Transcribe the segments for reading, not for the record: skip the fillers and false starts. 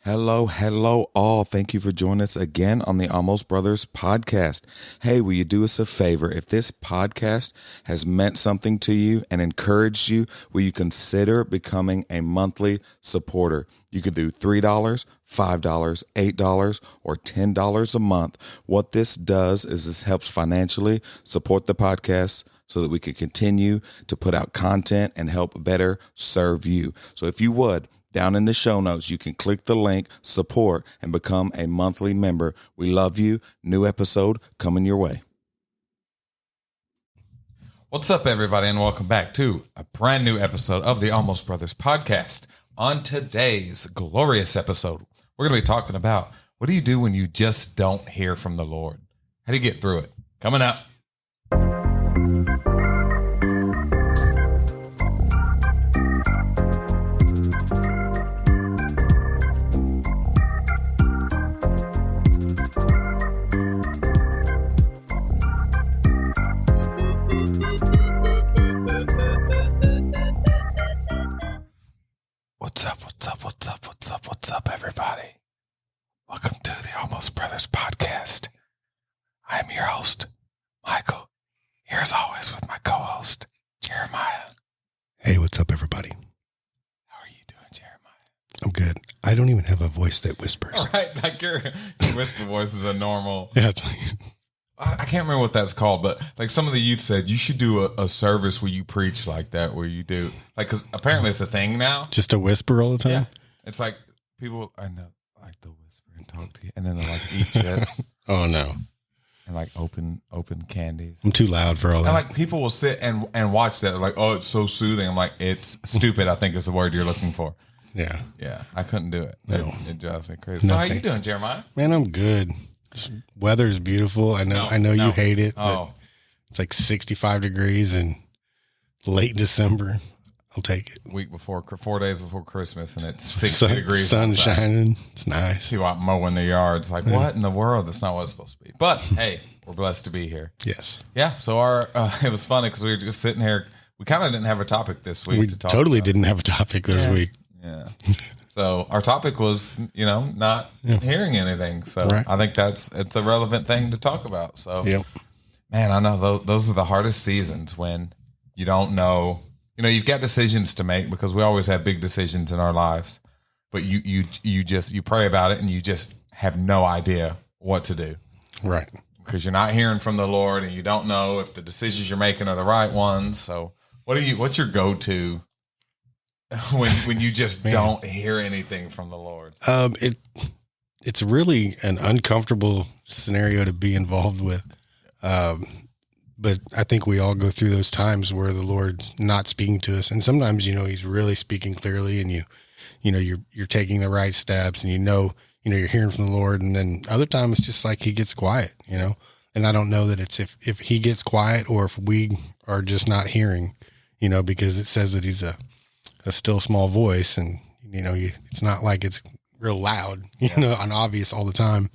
Hello, hello, all. Thank you for joining us again on the Almost Brothers podcast. Hey, will you do us a favor? If this podcast has meant something to you and encouraged you, will you consider becoming a monthly supporter? You could do $3, $5, $8, or $10 a month. What this does is this helps financially support the podcast so that we can continue to put out content and help better serve you. So if you would, down in the show notes, you can click the link, support, and become a monthly member. We love you. New episode coming your way. What's up, everybody, and welcome back to a brand new episode of the Almost Brothers podcast. On today's glorious episode, we're going to be talking about what do you do when you just don't hear from the Lord? How do you get through it? Coming up. What's up, everybody? Welcome to the Almost Brothers podcast. I am your host, Michael, here as always with my co-host, Jeremiah. Hey, what's up, everybody? How are you doing, Jeremiah? I'm good. I don't even have a voice that whispers. All right, like your whisper voice is a normal. Yeah. I can't remember what that's called, but like some of the youth said, you should do a service where you preach like that, where you do, like, because apparently it's a thing now. Just a whisper all the time? Yeah. It's like people, I know, like they'll whisper and talk to you, and then they'll like eat chips. Oh, no. And like open candies. I'm too loud for all And that. like people will sit and watch that. They're like, oh, it's so soothing. I'm like, it's stupid, I think is the word you're looking for. Yeah. Yeah. I couldn't do it. No. It drives me crazy. So how you doing, Jeremiah? Man, I'm good. This weather is beautiful. I know you hate it, but it's like 65 degrees in late December. I'll take it. Week before, 4 days before Christmas, and it's 60 degrees. Sun outside. shining. It's nice. People out mowing their yards. Like, what in the world? That's not what it's supposed to be. But hey, we're blessed to be here. Yes. Yeah. So it was funny because we were just sitting here. We kind of didn't have a topic this week We to talk totally about. didn't have a topic this week. Yeah. So our topic was, not hearing anything. So Right. I think it's a relevant thing to talk about. So, Yep. man, I know those are the hardest seasons when you don't know. You've got decisions to make because we always have big decisions in our lives, but you pray about it and you just have no idea what to do Right. because you're not hearing from the Lord and you don't know if the decisions you're making are the right ones. So what's your go-to when you just don't hear anything from the Lord? It's really an uncomfortable scenario to be involved with. But I think we all go through those times where the Lord's not speaking to us. And sometimes, he's really speaking clearly and you're taking the right steps and you're hearing from the Lord. And then other times it's just like he gets quiet, and I don't know that it's if he gets quiet or if we are just not hearing, because it says that he's a still small voice and, it's not like it's real loud, and obvious all the time.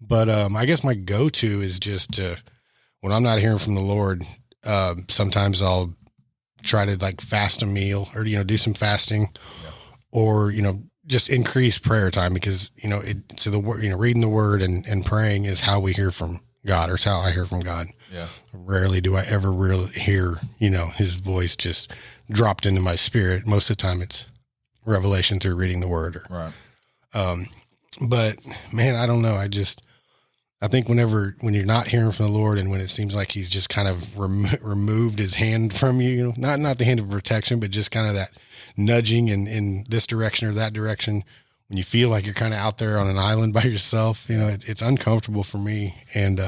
But I guess my go-to is just to, when I'm not hearing from the Lord, sometimes I'll try to like fast a meal or, do some fasting or, just increase prayer time because, reading the word and praying is how we hear from God, or it's how I hear from God. Yeah. Rarely do I ever really hear, his voice just dropped into my spirit. Most of the time it's revelation through reading the word. Right. But man, I don't know. I think when you're not hearing from the Lord and when it seems like he's just kind of removed his hand from you, not the hand of protection, but just kind of that nudging in this direction or that direction, when you feel like you're kind of out there on an island by yourself, it's uncomfortable for me. And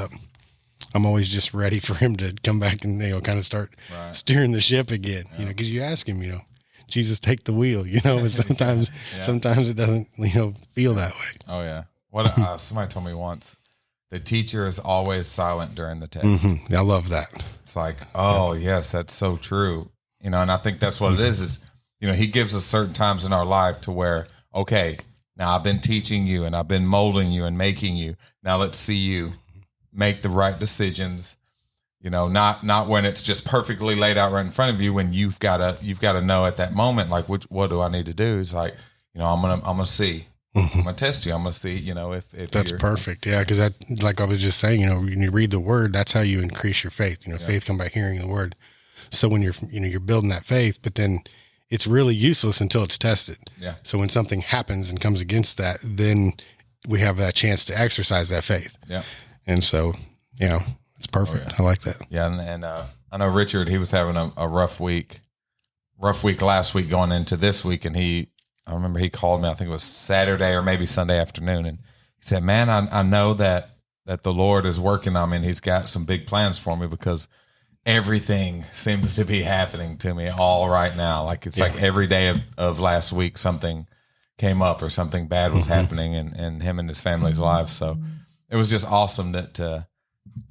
I'm always just ready for him to come back and, kind of start steering the ship again, because you ask him, Jesus, take the wheel, but sometimes it doesn't, feel that way. Oh yeah. What somebody told me once, the teacher is always silent during the test. Mm-hmm. I love that. It's like, oh yes, that's so true. And I think that's what it is, he gives us certain times in our life to where, okay, now I've been teaching you and I've been molding you and making you. Now let's see you make the right decisions. Not when it's just perfectly laid out right in front of you, when you've got to know at that moment, like, what do I need to do? It's like, I'm going to see, I'm gonna test you. I'm gonna see, if That's you're, perfect. Yeah. Cause that, like I was just saying, when you read the word, that's how you increase your faith. Faith come by hearing the word. So when you're building that faith, but then it's really useless until it's tested. Yeah. So when something happens and comes against that, then we have that chance to exercise that faith. Yeah. And so, it's perfect. Oh, yeah. I like that. Yeah. And I know Richard, he was having a rough week last week going into this week. And I remember he called me, I think it was Saturday or maybe Sunday afternoon. And he said, man, I know that the Lord is working on me and he's got some big plans for me because everything seems to be happening to me all right now. Like it's like every day of last week, something came up or something bad was happening in him and his family's lives. So it was just awesome to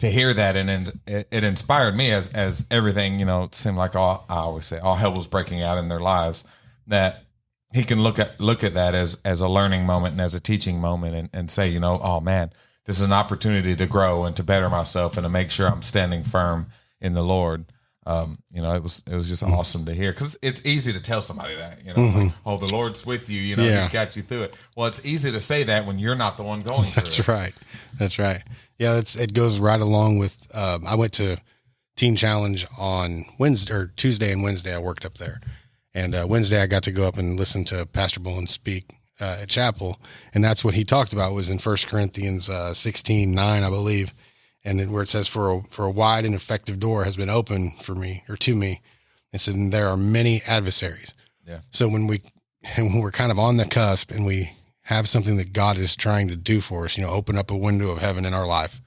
hear that. And it inspired me as everything, it seemed like I always say all hell was breaking out in their lives, that he can look at that as a learning moment and as a teaching moment and say, oh man, this is an opportunity to grow and to better myself and to make sure I'm standing firm in the Lord. It was just awesome to hear, because it's easy to tell somebody that, like, oh, the Lord's with you, he's got you through it. Well, it's easy to say that when you're not the one going through it. That's right. Yeah. It goes right along with, I went to Teen Challenge on Tuesday and Wednesday. I worked up there, and Wednesday I got to go up and listen to Pastor Bullen speak at chapel. And that's what he talked about was in 1 Corinthians 16:9, I believe. And then where it says, for a wide and effective door has been opened for me, or to me. It said, and there are many adversaries. Yeah. So when we're kind of on the cusp and we have something that God is trying to do for us, open up a window of heaven in our life,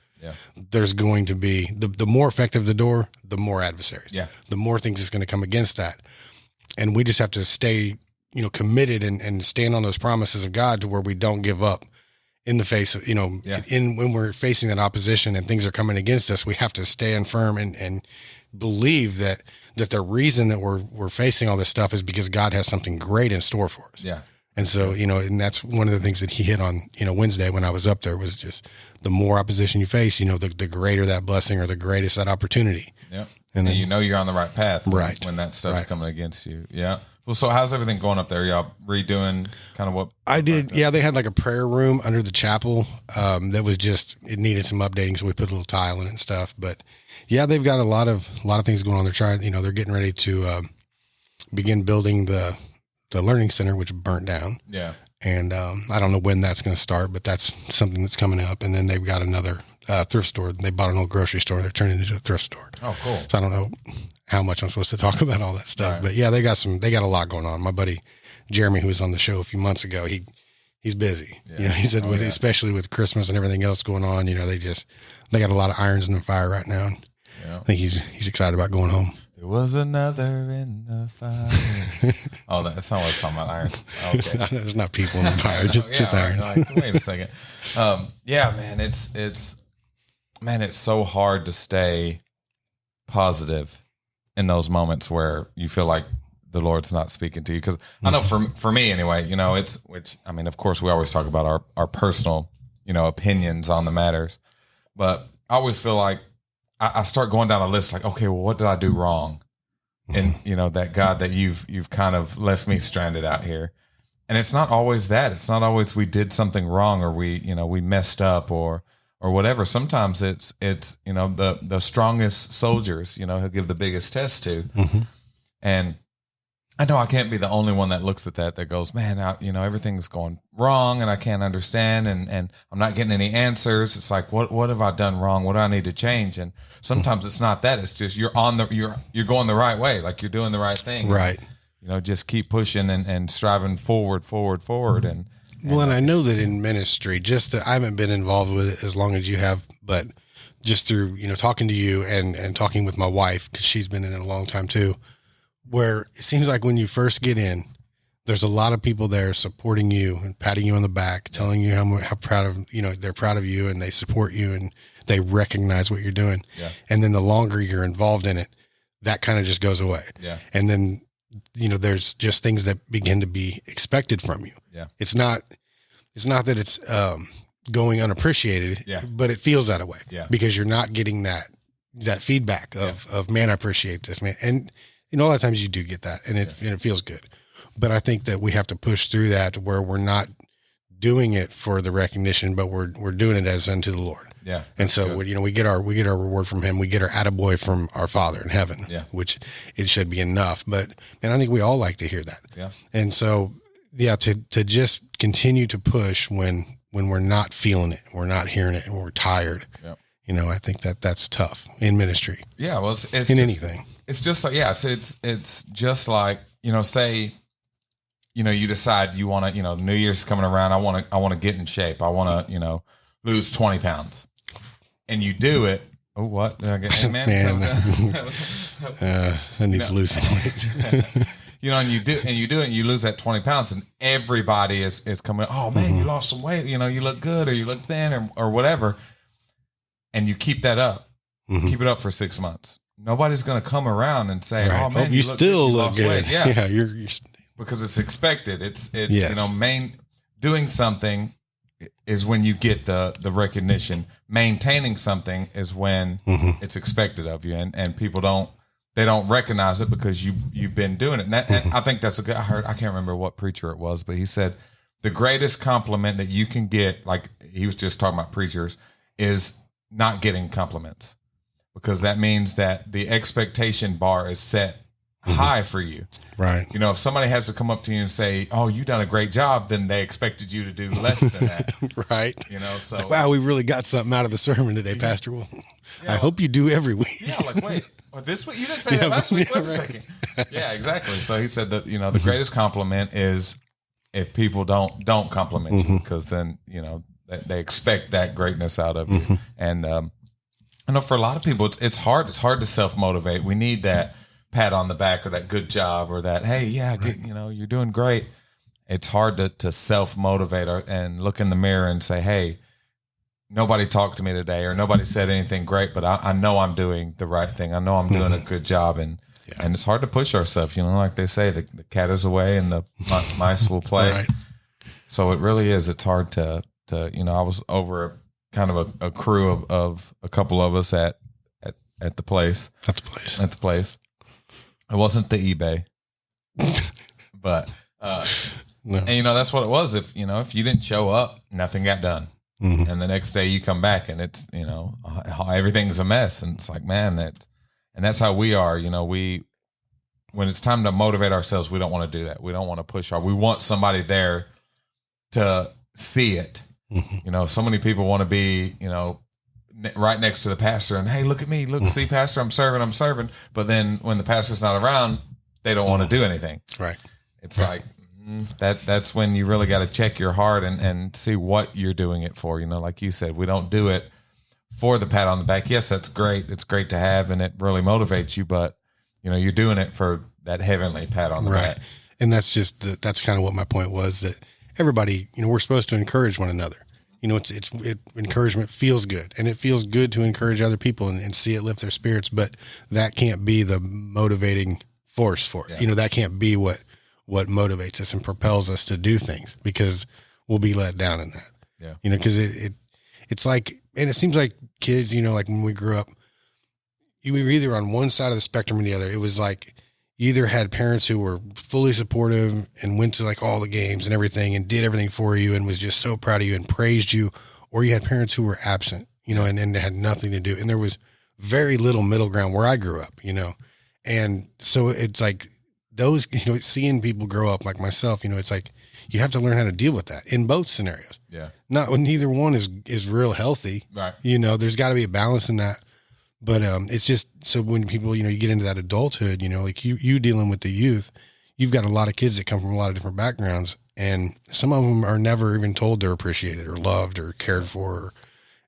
there's going to be the more effective the door, the more adversaries. Yeah. The more things is going to come against that. And we just have to stay, committed and stand on those promises of God to where we don't give up. In the face of, when we're facing that opposition and things are coming against us, we have to stand firm and believe that the reason that we're facing all this stuff is because God has something great in store for us. Yeah. And so, and that's one of the things that he hit on, Wednesday when I was up there, was just the more opposition you face, the greater that blessing or the greatest that opportunity. Yeah. And then, you're on the right path when that stuff's coming against you. Yeah. Well, so how's everything going up there? Y'all redoing kind of what I did? Yeah, they had like a prayer room under the chapel that was it needed some updating, so we put a little tile in it and stuff. But yeah, they've got a lot of things going on. They're trying, they're getting ready to begin building the learning center, which burnt down. Yeah, and I don't know when that's going to start, but that's something that's coming up. And then they've got another thrift store. They bought an old grocery store. They're turning it into a thrift store. Oh, cool. So I don't know how much I'm supposed to talk about all that stuff, but yeah, they got a lot going on. My buddy Jeremy, who was on the show a few months ago, he's busy. Yeah. He said especially with Christmas and everything else going on, they got a lot of irons in the fire right now. Yeah. I think he's excited about going home. There was another in the fire. Oh, that's not what I was talking about, irons. Okay. There's not people in the fire, just irons. Wait a second. Yeah, man, it's so hard to stay positive in those moments where you feel like the Lord's not speaking to you. Because I know for me anyway, of course we always talk about our personal, opinions on the matters, but I always feel like I start going down a list like, okay, well, what did I do wrong? And that God, that you've kind of left me stranded out here. And it's not always that. It's not always we did something wrong or we messed up or whatever. Sometimes it's the strongest soldiers, he'll give the biggest test to. Mm-hmm. And I know I can't be the only one that looks at that goes, man, everything's going wrong and I can't understand and I'm not getting any answers. It's like, what have I done wrong? What do I need to change? And sometimes it's not that. It's just you're going the right way, like you're doing the right thing. Right. Just keep pushing and striving forward. And I know that in ministry, just that I haven't been involved with it as long as you have, but just through, talking to you and talking with my wife, because she's been in it a long time too, where it seems like when you first get in, there's a lot of people there supporting you and patting you on the back, telling you how proud of, they're proud of you and they support you and they recognize what you're doing. Yeah. And then the longer you're involved in it, that kind of just goes away. Yeah. And then, there's just things that begin to be expected from you. Yeah. It's not that it's going unappreciated, but it feels that way because you're not getting that feedback of man, I appreciate this, man. And a lot of times you do get that and it feels good, but I think that we have to push through that to where we're not doing it for the recognition, but we're doing it as unto the Lord. Yeah. And so, we get our reward from him. We get our attaboy from our Father in heaven, which it should be enough. But, man, I think we all like to hear that. Yeah. And so, to just continue to push when we're not feeling it, we're not hearing it, and we're tired. Yeah. I think that's tough in ministry. Yeah. Well, it's in anything. It's just like, so it's just like, say, you decide you want to, New Year's coming around. I want to get in shape. I want to, lose 20 pounds. And you do it. Oh, what? Did I get, man? I need to lose some weight. And you do it, and you lose that 20 pounds, and everybody is coming, oh man, you lost some weight. You look good, or you look thin, or whatever. And you keep that up, keep it up for 6 months. Nobody's going to come around and say, oh man, you still look good. Weight. Yeah. You're because it's expected. It's doing something is when you get the recognition. Maintaining something is when it's expected of you, and people don't recognize it because you've been doing it. And I think that's a good. I can't remember what preacher it was, but he said the greatest compliment that you can get, like he was just talking about preachers, is not getting compliments, because that means that the expectation bar is set high for you. Right. If somebody has to come up to you and say, oh, you done a great job, then they expected you to do less than that. Right. So like, wow, we really got something out of the sermon today, Pastor. Well, I hope you do every week. Yeah. Like, wait, this week? You didn't say that last week. Wait a second. Yeah, exactly. So he said that, the greatest compliment is if people don't compliment you, because then, they expect that greatness out of you. And, I know for a lot of people, it's hard. It's hard to self-motivate. We need that pat on the back, or that good job, or that, hey, you're doing great. It's hard to self-motivate and look in the mirror and say, hey, nobody talked to me today, or nobody said anything great, but I know I'm doing the right thing. I know I'm doing a good job. And it's hard to push ourselves, like they say, the cat is away and the mice will play. Right. So it really is. It's hard to I was over kind of a crew of a couple of us at the place. At the place. At the place. It wasn't the eBay, but, no. And that's what it was. If you didn't show up, nothing got done. And the next day you come back and it's, everything's a mess. And it's like, man, that's how we are. When it's time to motivate ourselves, we don't want to do that. We don't want to push we want somebody there to see it. So many people want to be, right next to the pastor and, hey, look at me, see, pastor, I'm serving. But then when the pastor's not around, they don't want to do anything. Right. It's like that's when you really got to check your heart and see what you're doing it for. Like you said, we don't do it for the pat on the back. Yes, that's great. It's great to have, and it really motivates you, but you're doing it for that heavenly pat on the back. And that's that's kind of what my point was, that everybody, we're supposed to encourage one another. Encouragement feels good, and it feels good to encourage other people and see it lift their spirits, but that can't be the motivating force for it. Yeah. That can't be what motivates us and propels us to do things, because we'll be let down in that. Yeah. Because it's like, and it seems like kids, like when we grew up, we were either on one side of the spectrum or the other. It was like, you either had parents who were fully supportive and went to like all the games and everything and did everything for you and was just so proud of you and praised you, or you had parents who were absent, and had nothing to do. And there was very little middle ground where I grew up, and so it's like those, seeing people grow up like myself, it's like, you have to learn how to deal with that in both scenarios. Yeah. Not when neither one is real healthy. Right. There's got to be a balance in that. But it's just, so when people, you get into that adulthood, like you dealing with the youth, you've got a lot of kids that come from a lot of different backgrounds, and some of them are never even told they're appreciated or loved or cared for, or,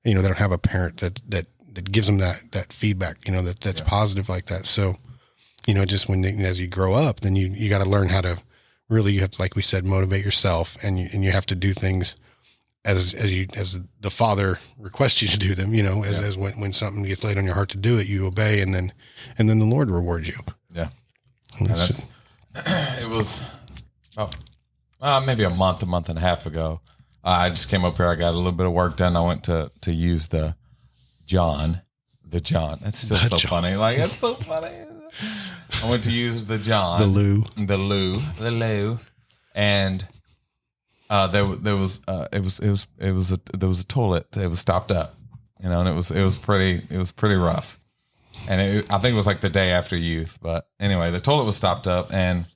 they don't have a parent that gives them that feedback, that's positive like that. So, just as you grow up, then you got to learn how to really, you have to, like we said, motivate yourself, and you have to do things as the Father requests you to do them, as when something gets laid on your heart to do it, you obey, and then the Lord rewards you. Yeah. It was maybe a month and a half ago. I just came up here. I got a little bit of work done. I went to use the John. That's still so funny. Like, it's so funny. I went to use the John. The loo. And There was there was a toilet. It was stopped up, you know, and it was pretty rough. And I think it was like the day after youth, but anyway, the toilet was stopped up, and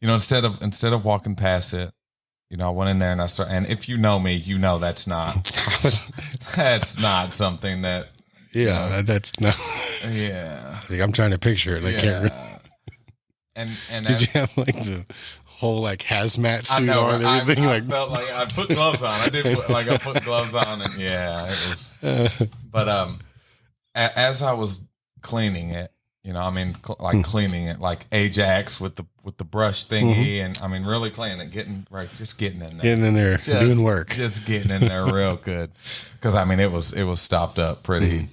you know, instead of walking past it, you know, I went in there and and if you know me, you know that's not something that. Yeah, you know, that's not. Yeah, Like, I'm trying to picture it. I can't. And Did you have like the whole like hazmat suit I know, on and everything? I Like, felt like I put gloves on. I put gloves on, and yeah, it was. But as I was cleaning it, you know, I mean, cleaning it like Ajax with the brush thingy, and I mean, really cleaning it, just getting in there, doing work, just getting in there real good, because I mean, it was stopped up pretty.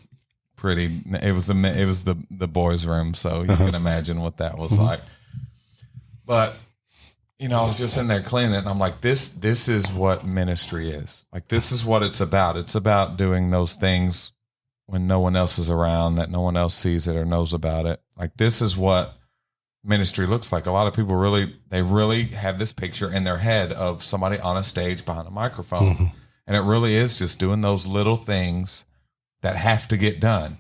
It was the boys' room, so you can imagine what that was like. But you know, I was just in there cleaning it, and I'm like, this is what ministry is. Like, this is what it's about. It's about doing those things when no one else is around, that no one else sees it or knows about it. Like, this is what ministry looks like. A lot of people really have this picture in their head of somebody on a stage behind a microphone, and it really is just doing those little things that have to get done,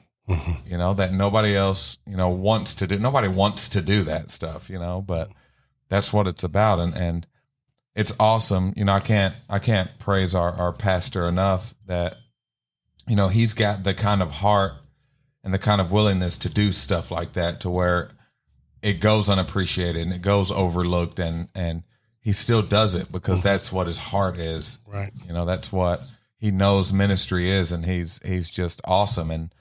you know, that nobody else, you know, wants to do. Nobody wants to do that stuff, you know, but that's what it's about. And it's awesome. You know, I can't praise our pastor enough that, you know, he's got the kind of heart and the kind of willingness to do stuff like that, to where it goes unappreciated and it goes overlooked, and he still does it because that's what his heart is. right? You know, that's what he knows ministry is, and he's just awesome, and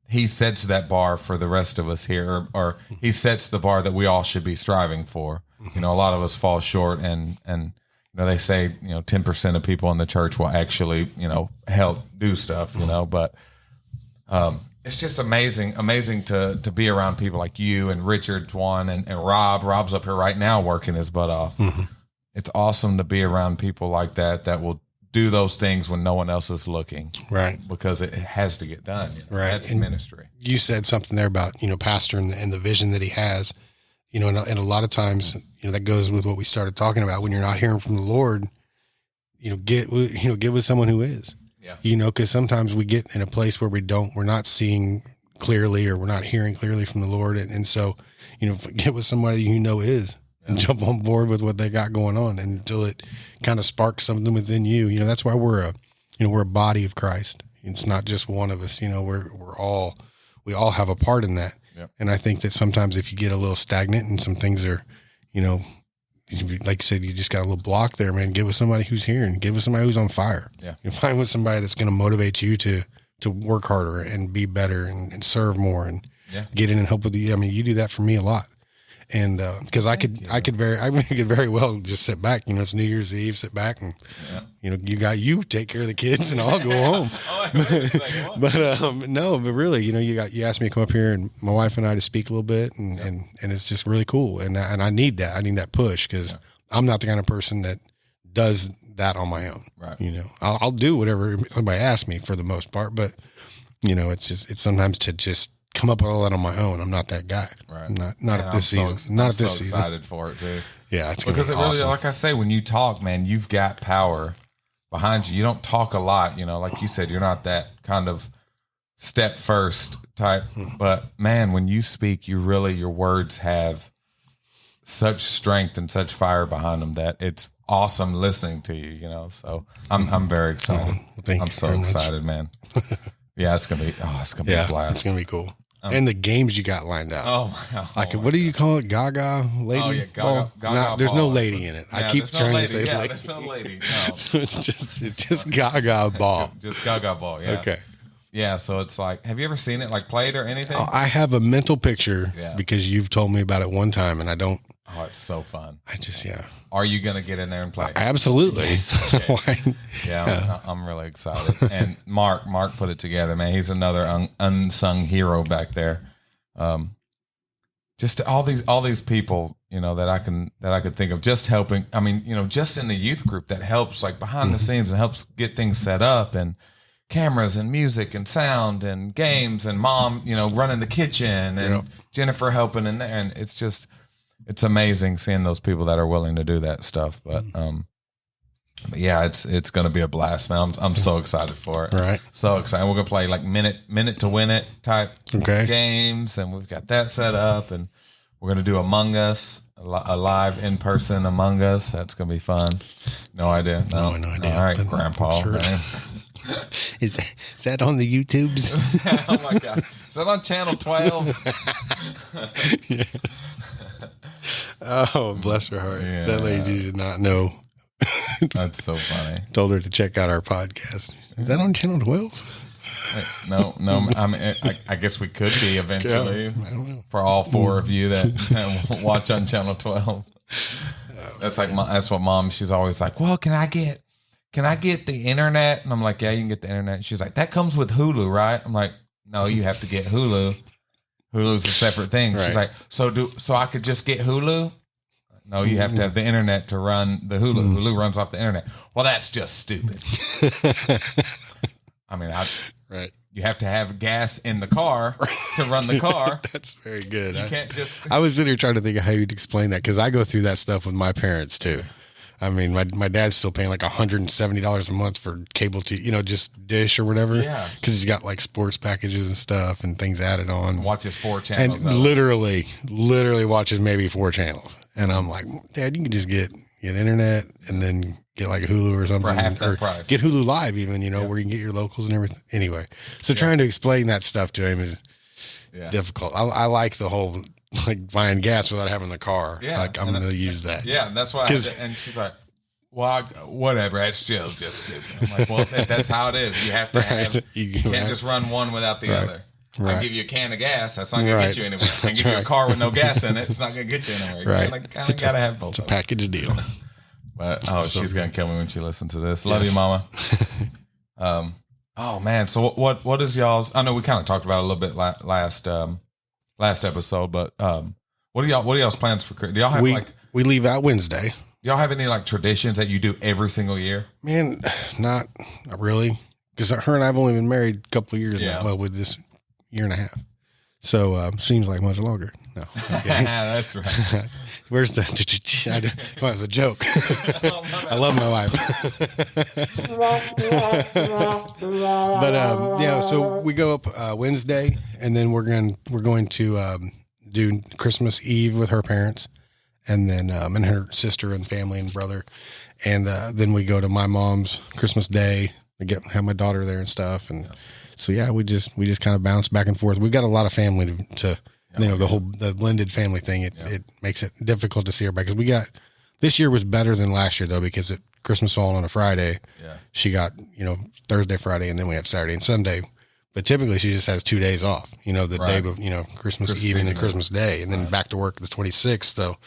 he sets that bar for the rest of us here, or he sets the bar that we all should be striving for. You know, a lot of us fall short, and you know, they say, you know, 10% of people in the church will actually, you know, help do stuff, you know, but it's just amazing to be around people like you and Richard, Twan, and Rob's up here right now working his butt off. It's awesome to be around people like that will do those things when no one else is looking, Right. because it has to get done. You know? Right. That's And ministry. You said something there about, you know, pastor and the vision that he has, you know, and a lot of times, you know, that goes with what we started talking about. When you're not hearing from the Lord, you know, get with someone who is, Yeah. you know, because sometimes we get in a place where we're not seeing clearly, or we're not hearing clearly from the Lord. And so, you know, get with somebody you know is, and jump on board with what they got going on, and until it kind of sparks something within you. You know, that's why we're a body of Christ. It's not just one of us, you know, we all have a part in that. Yep. And I think that sometimes if you get a little stagnant and some things are, you know, like you said, you just got a little block there, man, get with somebody who's hearing, get with somebody who's on fire. Yeah. You find with somebody that's going to motivate you to work harder and be better and serve more and get in and help with you. I mean, you do that for me a lot. And because I could very well just sit back. You know, it's New Year's Eve, sit back, and you know, you take care of the kids, and I'll go home. But really, you know, you asked me to come up here, and my wife and I to speak a little bit, and it's just really cool. And I need that. I need that push, because I'm not the kind of person that does that on my own. Right. You know, I'll do whatever somebody asks me for the most part, but you know, it's sometimes to just come up with all that on my own. I'm not that guy. Right. Not at this season. Not at this season. Excited for it too. Yeah, it's because it really, awesome. like I say, when you talk, man, you've got power behind you. You don't talk a lot, you know, like you said, you're not that kind of step first type. But man, when you speak, your words have such strength and such fire behind them that it's awesome listening to you. You know, so I'm very excited. I'm so excited, man. Yeah, it's gonna be a blast. It's gonna be cool. And the games you got lined up. What do you call it? Gaga lady? Oh yeah, Gaga there's ball. no lady in it. Yeah, I keep trying to say lady. There's no lady. No. So it's just Gaga ball. Just Gaga ball. Yeah. Okay. Yeah, so it's like, have you ever seen it like played or anything? I have a mental picture because you've told me about it one time, and I don't. Oh, it's so fun. Are you going to get in there and play? Absolutely. Okay. I'm really excited. And Mark put it together, man. He's another unsung hero back there. Just all these people, you know, that I could think of just helping. I mean, you know, just in the youth group that helps like behind the scenes and helps get things set up, and cameras and music and sound and games, and mom, you know, running the kitchen, and Jennifer helping in there. And it's amazing seeing those people that are willing to do that stuff. But But yeah, it's going to be a blast, man. I'm so excited for it. Right. So excited. We're going to play like minute to win it type games, and we've got that set up, and we're going to do Among Us, a live in person Among Us. That's going to be fun. No idea. No idea. All right, Grandpa. Sure. Is that on the YouTubes? Oh my God. Is that on channel 12? Yeah. Oh, bless her heart. Yeah. That lady did not know. That's so funny. Told her to check out our podcast. Is that on channel 12? No. I mean, I guess we could be eventually. I don't know. For all 4 of you that watch on channel 12. That's what Mom. She's always like, "Well, can I get the internet?" And I'm like, "Yeah, you can get the internet." She's like, "That comes with Hulu, right?" I'm like, "No, you have to get Hulu. Hulu's a separate thing." Right. She's like, "So I could just get Hulu?" No, you have to have the internet to run the Hulu. Hulu runs off the internet. Well, that's just stupid. I mean, right. You have to have gas in the car to run the car. That's very good. You can't just. I was sitting here trying to think of how you'd explain that, because I go through that stuff with my parents too. I mean, my dad's still paying like $170 a month for cable TV, just Dish or whatever. Yeah. Because he's got like sports packages and stuff and things added on. Watches 4 channels. And literally watches maybe 4 channels. And I'm like, Dad, you can just get internet and then get like a Hulu or something. For half that price. Get Hulu Live even, where you can get your locals and everything. Anyway, so trying to explain that stuff to him is difficult. I like the whole like buying gas without having the car. Yeah. Like I'm going to use that. Yeah, and that's why. And she's like, "Well, whatever. That's still just stupid." I'm like, "Well, that's how it is. You have to have. You can't just run one without the other." Right. I give you a can of gas. That's not going to get you anywhere. I give you a car with no gas in it. It's not going to get you anywhere. You kind of got to have both. It's a package deal. But she's going to kill me when she listens to this. Love you, Mama. Oh man. So what is y'all's? I know we kind of talked about it a little bit last episode, but what are y'all's plans for Christmas? Do y'all have we leave out Wednesday. Do y'all have any like traditions that you do every single year? Man, not really, because her and I've only been married a couple of years now. Well, with this. Year and a half. So seems like much longer. No. That's right. Where's the it was a joke. I love my wife. But so we go up Wednesday, and then we're going to do Christmas Eve with her parents, and then and her sister and family and brother. And then we go to my mom's Christmas Day. I have my daughter there and stuff, and so we just kind of bounce back and forth. We've got a lot of family to the blended family thing. It makes it difficult to see everybody, because this year was better than last year though, because Christmas falling on a Friday. Yeah, she got Thursday, Friday, and then we have Saturday and Sunday. But typically she just has 2 days off. The day of Christmas Eve and then Christmas Day, and then back to work the 26th. So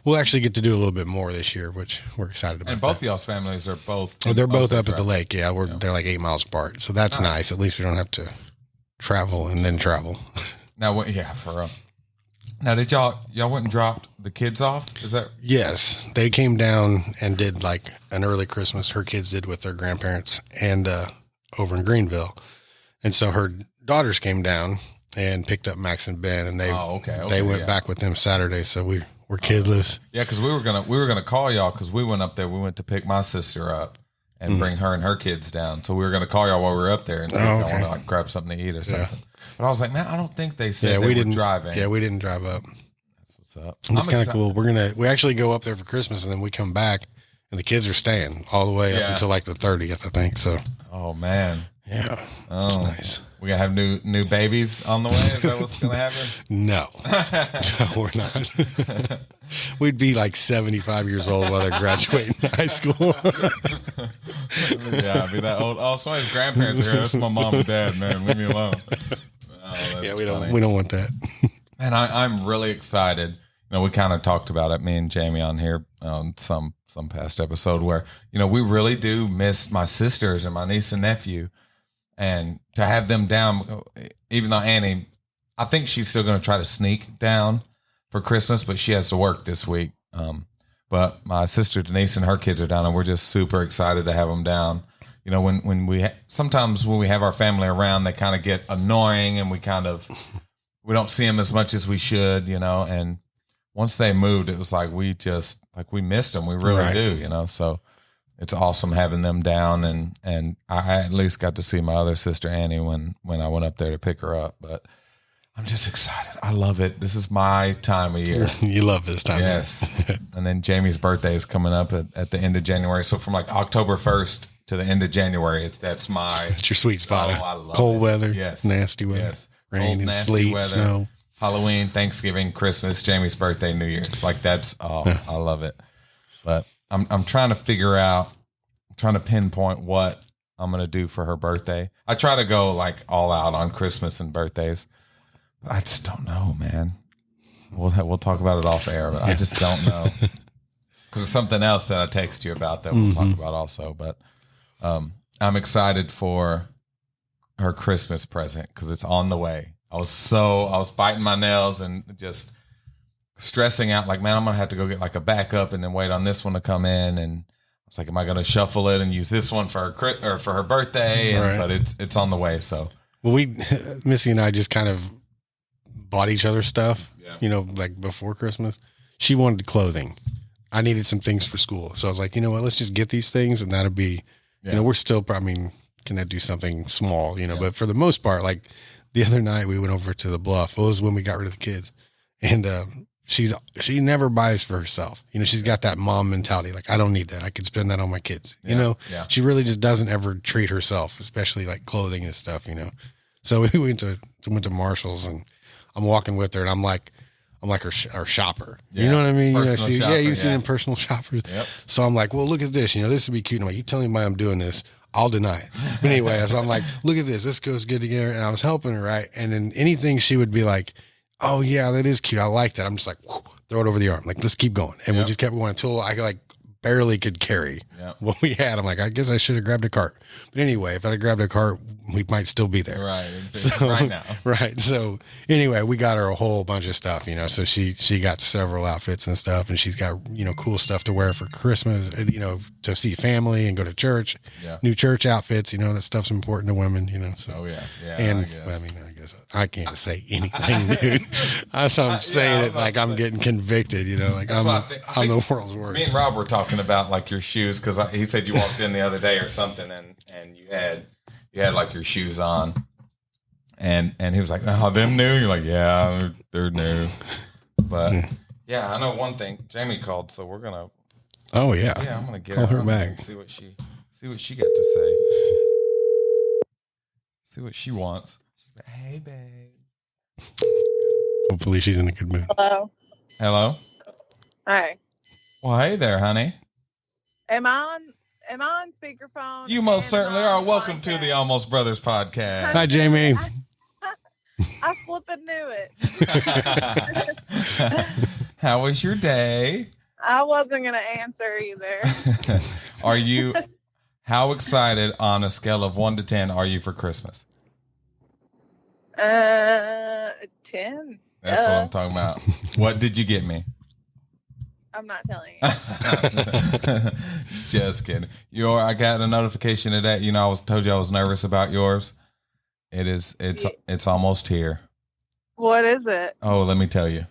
we'll actually get to do a little bit more this year, which we're excited about. And both of y'all's families are both. They're both up at the lake. Yeah, they're like 8 miles apart, so that's nice. At least we don't have to travel and then travel. Now, for real. Now, did y'all went and dropped the kids off? Is that? Yes, they came down and did like an early Christmas. Her kids did with their grandparents and over in Greenville. And so her daughters came down and picked up Max and Ben, and they went back with them Saturday. So we're kidless. Yeah, because we were gonna call y'all, because we went up there. We went to pick my sister up and bring her and her kids down. So we were gonna call y'all while we were up there and see if y'all want to like grab something to eat or something. But I was like, man, I don't think they said we didn't drive in. Yeah, we didn't drive up. That's what's up. It's kind of cool. We actually go up there for Christmas, and then we come back, and the kids are staying all the way up until like the 30th, I think. So. Oh man. Yeah. Oh, nice. We gonna have new babies on the way? Is that what's gonna happen? No, we're not. We'd be like 75 years old while they're graduating high school. Yeah, I'd be that old. Oh, somebody's grandparents are here. That's my mom and dad, man. Leave me alone. Oh, we don't want that. And I'm really excited. We kind of talked about it, me and Jamie, on here on some past episode, where we really do miss my sisters and my niece and nephew. And to have them down, even though Annie, I think she's still going to try to sneak down for Christmas, but she has to work this week. But my sister Denise and her kids are down, and we're just super excited to have them down. Sometimes when we have our family around, they kind of get annoying, and we don't see them as much as we should, And once they moved, it was like we missed them. We really do, So it's awesome having them down, and I at least got to see my other sister Annie when I went up there to pick her up. But I'm just excited. I love it. This is my time of year. You love this time. Yes. And then Jamie's birthday is coming up at the end of January. So from like October 1st to the end of January, that's my It's your sweet spot. I love Cold it. weather, Yes. nasty weather, Yes. rain Cold, and nasty sleet, weather. snow. Halloween, Thanksgiving, Christmas, Jamie's birthday, New Year's. Like that's I love it. But I'm trying to figure out, I'm trying to pinpoint what I'm gonna do for her birthday. I try to go like all out on Christmas and birthdays. But I just don't know, man. We'll talk about it off air, but I just don't know. Because there's something else that I text you about that we'll talk about also. But I'm excited for her Christmas present because it's on the way. I was biting my nails and just stressing out like, man, I'm going to have to go get like a backup and then wait on this one to come in. And I was like, am I going to shuffle it and use this one for her birthday? And, Right. But it's on the way. So Well, Missy and I just kind of bought each other stuff, Yeah. Like before Christmas. She wanted clothing. I needed some things for school. So I was like, you know what, let's just get these things and that'll be, we're still, can I do something small, but for the most part, like the other night we went over to the Bluff. It was when we got rid of the kids. And she never buys for herself. She's got that mom mentality. Like, I don't need that. I could spend that on my kids, Yeah. She really just doesn't ever treat herself, especially like clothing and stuff, So we went to Marshall's and I'm walking with her and I'm like our shopper. Yeah. You know what I mean? Personal shopper, You've seen yeah. them personal shoppers. Yep. So I'm like, well, look at this. This would be cute. I'm like, you tell me why I'm doing this, I'll deny it. But anyway, so I'm like, look at this. This goes good together. And I was helping her, right? And then anything she would be like, oh yeah, that is cute. I like that. I'm just like, whoo, throw it over the arm. Like, let's keep going. And we just kept going until I like barely could carry what we had. I'm like, I guess I should have grabbed a cart. But anyway, if I'd have grabbed a cart, we might still be there. right, So, right now. Right. So anyway, we got her a whole bunch of stuff, so she got several outfits and stuff, and she's got, cool stuff to wear for Christmas, to see family and go to church, new church outfits, that stuff's important to women, so. Oh yeah. And I I guess I can't say anything, dude. That's what I'm saying. It like I'm getting convicted, like I'm the world's worst. Me and Rob were talking about like your shoes because he said you walked in the other day or something and you had like your shoes on, and he was like, "Oh, them new?" You're like, "Yeah, they're new." But yeah, I know one thing. Jamie called, so we're gonna. Oh yeah. Yeah, I'm gonna get Call her on back. and see what she got to say. See what she wants. She's like, "Hey, babe." Hopefully she's in a good mood. Hello. Hello. Hi. Well, hey there, honey. Am I on speakerphone? You most And certainly am I are. on Welcome to the podcast? Almost Brothers podcast. Hi, Jamie. I flipping knew it. How was your day? I wasn't gonna answer either. Are you? How excited on a scale of 1 to 10 are you for Christmas? 10. That's what I'm talking about. What did you get me? I'm not telling you. Just kidding. I got a notification today. I told you I was nervous about yours. It's almost here. What is it? Oh, let me tell you.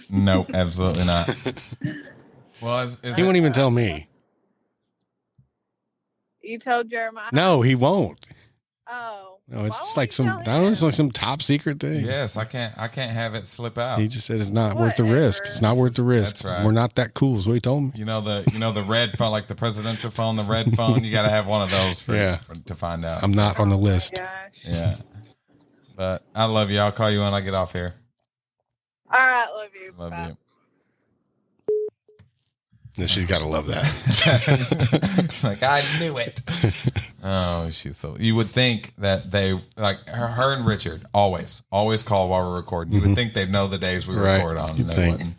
Nope, absolutely not. Well, He won't even tell me. You told Jeremiah? No, he won't. Oh. No, it's Why just won't like you some, tell I don't know, it's him? like some top secret thing. Yes, I can't have it slip out. He just said it's not worth the risk. It's not worth the risk. That's right. We're not that cool, is what he told me. You know the red phone, like the presidential phone, the red phone. You got to have one of those to find out. I'm not on the Oh my list. gosh. Yeah, but I love you. I'll call you when I get off here. All right, love you. Love Bye. you. No, she's got to love that. It's like I knew it. Oh, she's so. You would think that they like her and Richard always call while we're recording. You would think they'd know the days we Right. record on, and You'd they think. wouldn't.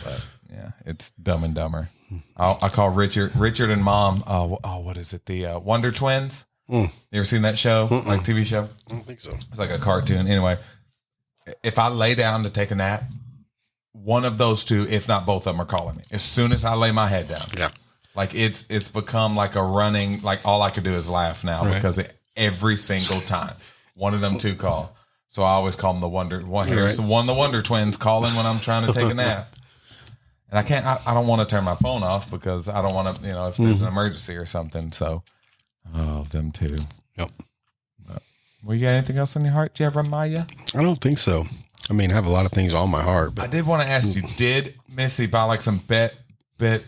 But yeah, it's Dumb and Dumber. I call Richard and Mom. What is it? The Wonder Twins. You ever seen that show? Like TV show? I don't think so. It's like a cartoon. Anyway, if I lay down to take a nap, one of those two, if not both of them, are calling me as soon as I lay my head down. Yeah. Like it's become like a running, like all I could do is laugh now Right. because every single time one of them two call. So I always call them the Wonder Twins calling when I'm trying to take a nap. And I don't want to turn my phone off because I don't want to, if there's an emergency or something. So, them too. Yep. Well, you got anything else on your heart, Jeremiah? I don't think so. I mean, I have a lot of things on my heart, I but did want to ask you, did Missy buy like some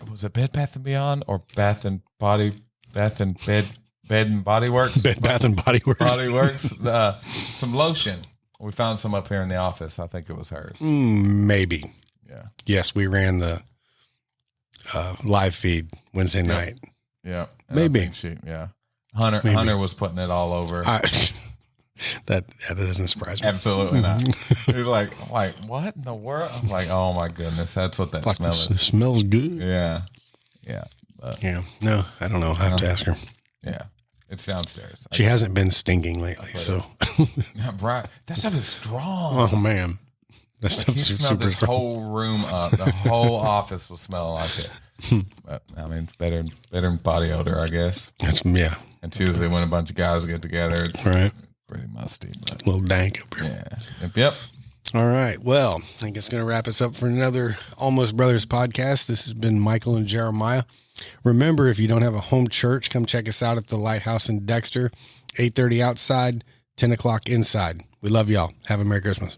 was it Bed Bath and Beyond or Bed and Body Works? Bed Bath and Body Works. Body Works. Some lotion. We found some up here in the office. I think it was hers. Maybe. Yeah. Yes, we ran the live feed Wednesday night. Yeah. And Maybe. I think Hunter Maybe. Hunter was putting it all over. That doesn't surprise me. Absolutely not. He was like, what in the world? I'm like, oh my goodness, that's what that Like smell this, is. it smells good. Yeah. Yeah. But Yeah. No, I don't know. I have to ask her. yeah. It's downstairs. She hasn't been stinking lately, so. Right. That stuff is strong. Oh man, that Like, stuff's he smelled super this strong. whole room up. The whole office was smelling like it. But I mean, it's better than body odor, I guess. Yeah, And Tuesday, when a bunch of guys get together, it's right. pretty musty. But A little dank up here. yeah. Yep. All right. Well, I think it's going to wrap us up for another Almost Brothers podcast. This has been Michael and Jeremiah. Remember, if you don't have a home church, come check us out at the Lighthouse in Dexter, 8:30 outside, 10 o'clock inside. We love y'all. Have a Merry Christmas.